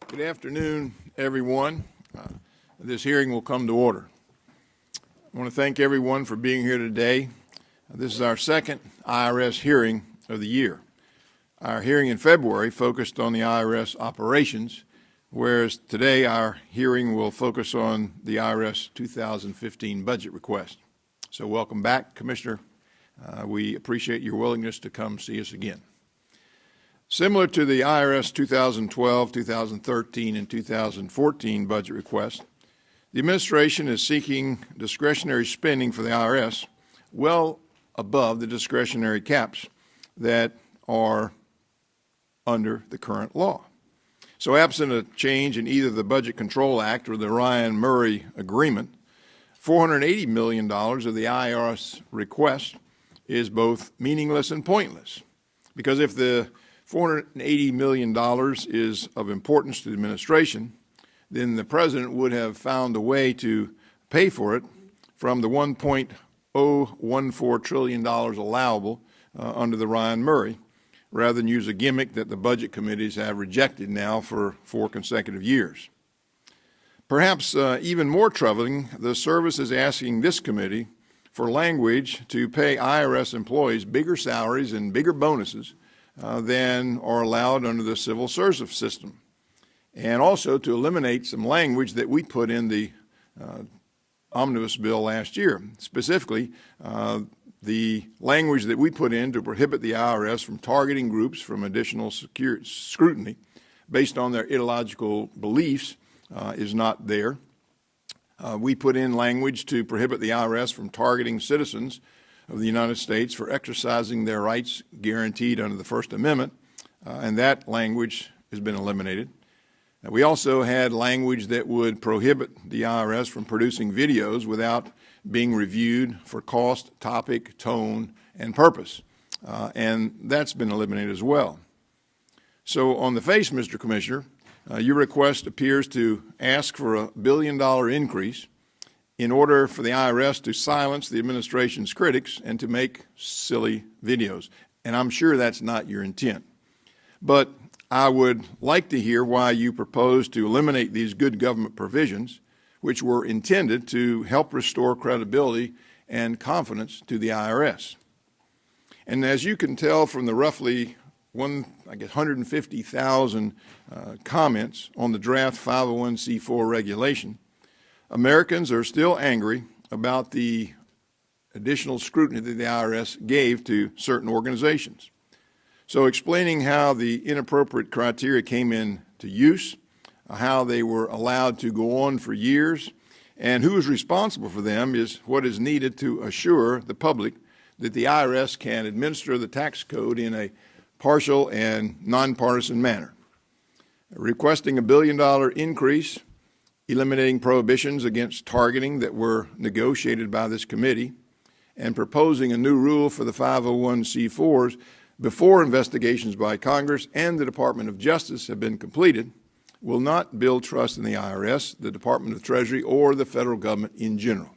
Good afternoon, everyone. This hearing will come to order. I want to thank everyone for being here today. This is our second IRS hearing of the year. Our hearing in February focused on the IRS operations, whereas today our hearing will focus on the IRS 2015 budget request. So welcome back, Commissioner. We appreciate your willingness to come see us again. Similar to the IRS 2012, 2013, and 2014 budget request, the administration is seeking discretionary spending for the IRS well above the discretionary caps that are under the current law. So absent a change in either the Budget Control Act or the Ryan-Murray Agreement, $480 million of the IRS request is both meaningless and pointless. Because if the $480 million is of importance to the administration, then the President would have found a way to pay for it from the $1.014 trillion allowable under the Ryan-Murray, rather than use a gimmick that the budget committees have rejected now for 4 consecutive years. Perhaps even more troubling, the service is asking this committee for language to pay IRS employees bigger salaries and bigger bonuses than are allowed under the civil service system, and also to eliminate some language that we put in the omnibus bill last year, specifically the language that we put in to prohibit the IRS from targeting groups from additional scrutiny based on their ideological beliefs is not there. We put in language to prohibit the IRS from targeting citizens of the United States for exercising their rights guaranteed under the First Amendment, and that language has been eliminated. We also had language that would prohibit the IRS from producing videos without being reviewed for cost, topic, tone, and purpose, and that's been eliminated as well. So on the face, Mr. Commissioner, your request appears to ask for a $1 billion increase in order for the IRS to silence the administration's critics and to make silly videos. And I'm sure that's not your intent. But I would like to hear why you propose to eliminate these good government provisions, which were intended to help restore credibility and confidence to the IRS. And as you can tell from the roughly 150,000 comments on the draft 501c4 regulation, Americans are still angry about the additional scrutiny that the IRS gave to certain organizations. So explaining how the inappropriate criteria came into use, how they were allowed to go on for years, and who is responsible for them is what is needed to assure the public that the IRS can administer the tax code in a partial and nonpartisan manner. Requesting a $1 billion increase, eliminating prohibitions against targeting that were negotiated by this committee, and proposing a new rule for the 501c4s before investigations by Congress and the Department of Justice have been completed will not build trust in the IRS, the Department of Treasury, or the federal government in general.